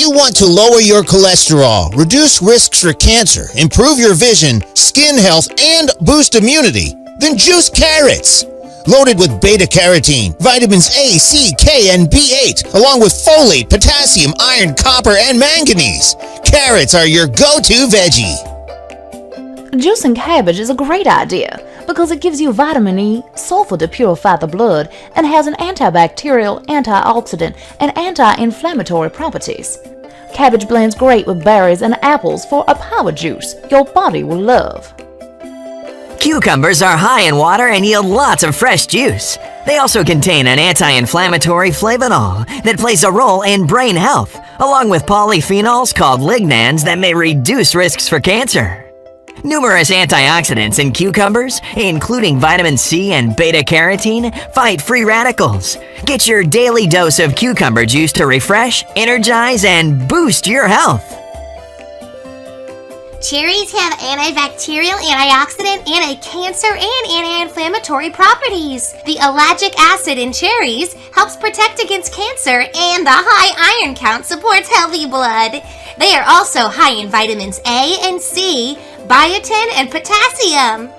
you want to lower your cholesterol, reduce risks for cancer, improve your vision, skin health, and boost immunity, then juice carrots. Loaded with beta-carotene, vitamins A, C, K, and B8, along with folate, potassium, iron, copper, and manganese. Carrots are your go-to veggie. Juicing cabbage is a great idea because it gives you vitamin E, sulfur to purify the blood, and has an antibacterial, antioxidant, and anti-inflammatory properties. Cabbage blends great with berries and apples for a power juice your body will love. Cucumbers are high in water and yield lots of fresh juice. They also contain an anti-inflammatory flavonol that plays a role in brain health, along with polyphenols called lignans that may reduce risks for cancer. Numerous antioxidants in cucumbers, including vitamin C and beta-carotene, fight free radicals. Get your daily dose of cucumber juice to refresh, energize, and boost your health. Cherries have antibacterial, antioxidant, anti-cancer, and anti-inflammatory properties. The ellagic acid in cherries helps protect against cancer, and the high iron count supports healthy blood. They are also high in vitamins A and C, biotin, and potassium.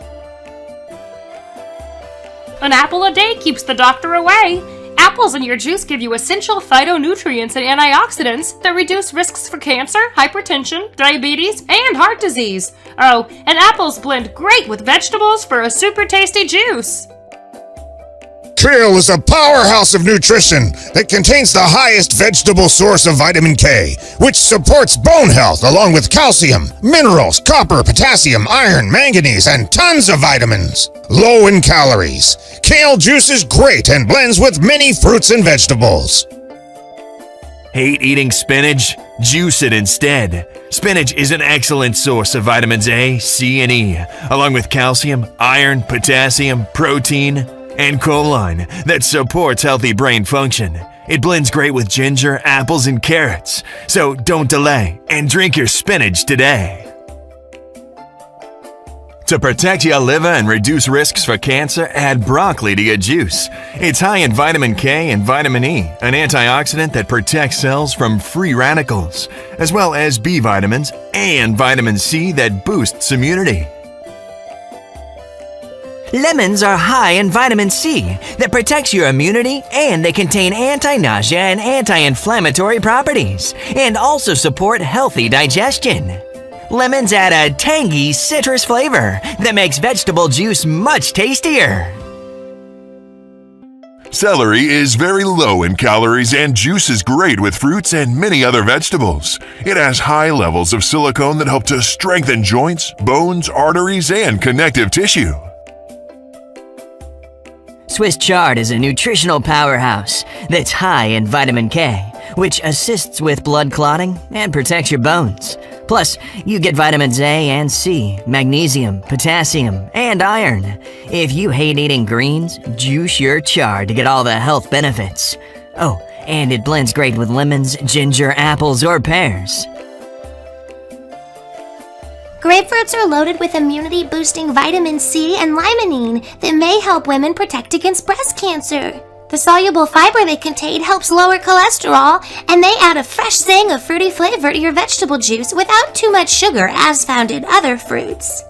An apple a day keeps the doctor away. Apples in your juice give you essential phytonutrients and antioxidants that reduce risks for cancer, hypertension, diabetes, and heart disease. Oh, and apples blend great with vegetables for a super tasty juice. Kale is a powerhouse of nutrition that contains the highest vegetable source of vitamin K, which supports bone health along with calcium, minerals, copper, potassium, iron, manganese, and tons of vitamins. Low in calories, kale juice is great and blends with many fruits and vegetables. Hate eating spinach? Juice it instead. Spinach is an excellent source of vitamins A, C, and E, along with calcium, iron, potassium, protein, and choline that supports healthy brain function. It blends great with ginger, apples, and carrots. So don't delay and drink your spinach today. To protect your liver and reduce risks for cancer, add broccoli to your juice. It's high in vitamin K and vitamin E, an antioxidant that protects cells from free radicals, as well as B vitamins and vitamin C that boosts immunity. Lemons are high in vitamin C that protects your immunity, and they contain anti-nausea and anti-inflammatory properties, and also support healthy digestion. Lemons add a tangy citrus flavor that makes vegetable juice much tastier. Celery is very low in calories and juice is great with fruits and many other vegetables. It has high levels of silicone that help to strengthen joints, bones, arteries, and connective tissue. Swiss chard is a nutritional powerhouse that's high in vitamin K, which assists with blood clotting and protects your bones. Plus, you get vitamins A and C, magnesium, potassium, and iron. If you hate eating greens, juice your chard to get all the health benefits. Oh, and it blends great with lemons, ginger, apples, or pears. Grapefruits are loaded with immunity-boosting vitamin C and limonene that may help women protect against breast cancer. The soluble fiber they contain helps lower cholesterol, and they add a fresh zing of fruity flavor to your vegetable juice without too much sugar as found in other fruits.